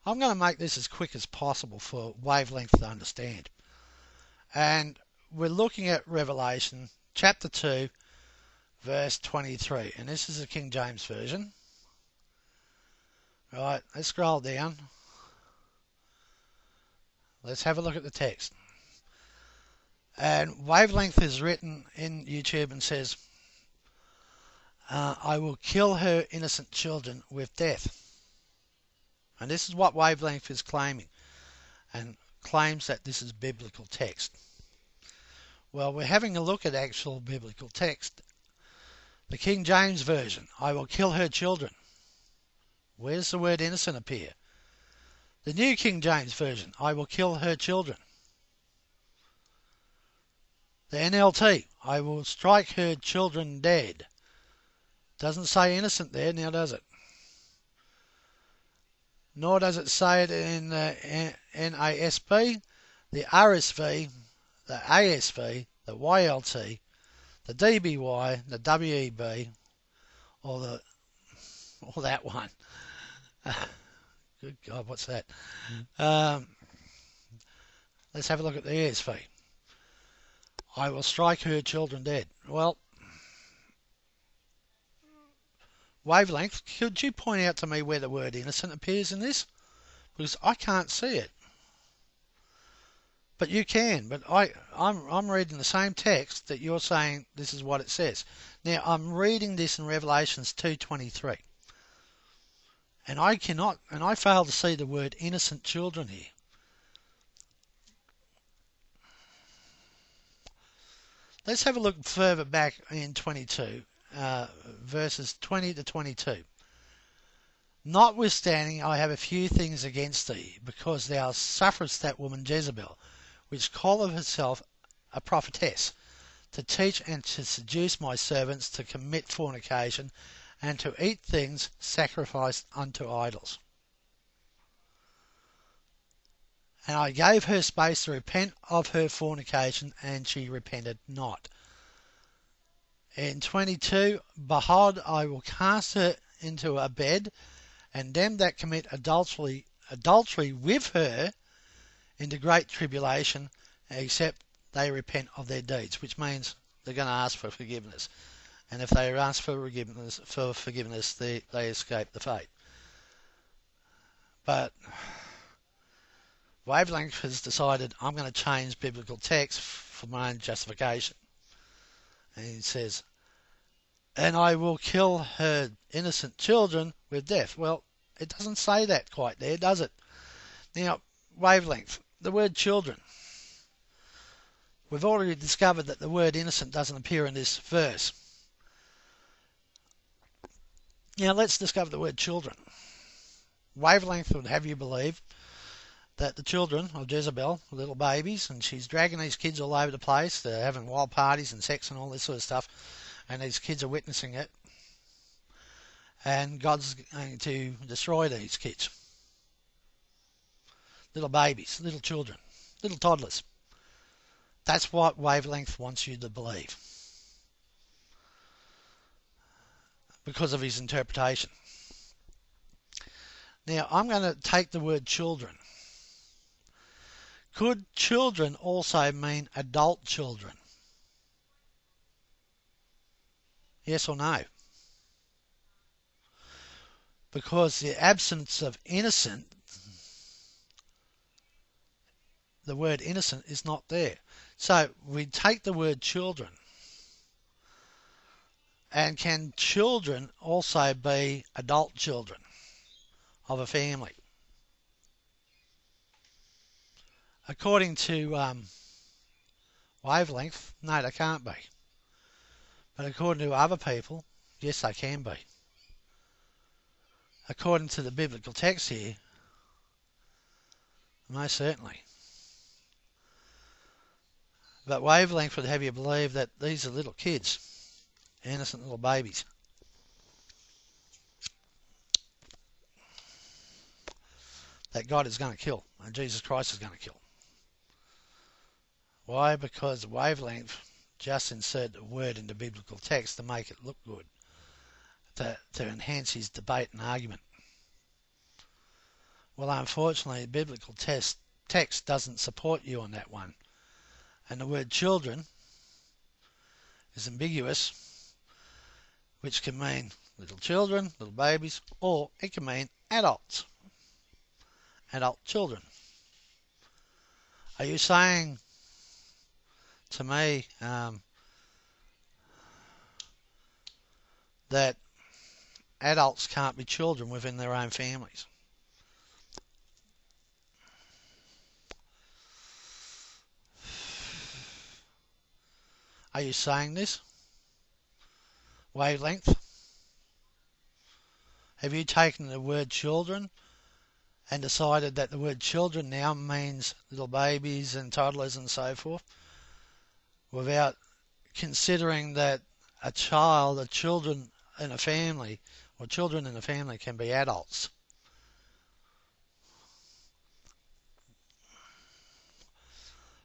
I'm going to make this as quick as possible for Wavelength to understand. And we're looking at Revelation chapter 2 verse 23, and this is the King James Version. Right, let's scroll down. Let's have a look at the text. And Wavelength is written in YouTube and says, I will kill her innocent children with death. And this is what Wavelength is claiming, and claims that this is biblical text. Well, we're having a look at actual biblical text. The King James Version, I will kill her children. Where does the word innocent appear? The New King James Version, I will kill her children. The NLT, I will strike her children dead. Doesn't say innocent there, now does it? Nor does it say it in the NASB, the RSV, the ASV, the YLT, the DBY, the WEB, or that one. Good God, what's that? Let's have a look at the ESV. I will strike her children dead. Well, Wavelength, could you point out to me where the word innocent appears in this? Because I can't see it. But you can. But I'm reading the same text that you're saying this is what it says. Now, I'm reading this in Revelations 2:23. And I fail to see the word innocent children here. Let's have a look further back in 22, verses 20 to 22. Notwithstanding, I have a few things against thee, because thou sufferest that woman Jezebel, which calleth herself a prophetess, to teach and to seduce my servants to commit fornication, and to eat things sacrificed unto idols. And I gave her space to repent of her fornication, and she repented not. In 22, behold, I will cast her into a bed, and them that commit adultery with her into great tribulation, except they repent of their deeds, which means they're going to ask for forgiveness. And if they ask for forgiveness, they escape the fate. But Wavelength has decided, I'm going to change biblical text for my own justification. And he says, and I will kill her innocent children with death. Well, it doesn't say that quite there, does it? Now, Wavelength, the word children. We've already discovered that the word innocent doesn't appear in this verse. Now, let's discover the word children. Wavelength would have you believe that the children of Jezebel are little babies, and she's dragging these kids all over the place. They're having wild parties and sex and all this sort of stuff, and these kids are witnessing it. And God's going to destroy these kids. Little babies, little children, little toddlers. That's what Wavelength wants you to believe, because of his interpretation. Now, I'm going to take the word children. Could children also mean adult children? Yes or no? Because the absence of innocent, the word innocent is not there. So we take the word children. And can children also be adult children of a family? According to Wavelength, no, they can't be. But according to other people, yes, they can be. According to the biblical text here, most certainly. But Wavelength would have you believe that these are little kids, innocent little babies. That God is going to kill, and Jesus Christ is going to kill. Why? Because Wavelength just inserted a word into biblical text to make it look good, to enhance his debate and argument. Well, unfortunately, biblical text doesn't support you on that one. And the word children is ambiguous, which can mean little children, little babies, or it can mean adults, adult children. Are you saying to me that adults can't be children within their own families? Are you saying this? Wavelength? Have you taken the word children and decided that the word children now means little babies and toddlers and so forth, without considering that children in a family, or children in a family can be adults?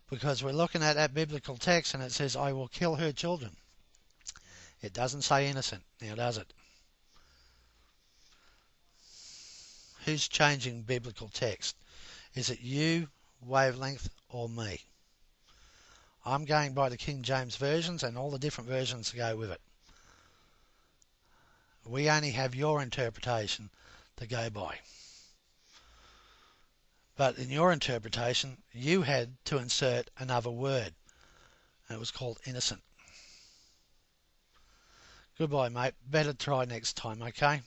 Because we're looking at that biblical text and it says, I will kill her children. It doesn't say innocent, now does it? Who's changing biblical text? Is it you, Wavelength, or me? I'm going by the King James versions and all the different versions to go with it. We only have your interpretation to go by. But in your interpretation, you had to insert another word, and it was called innocent. Goodbye, mate. Better try next time, okay?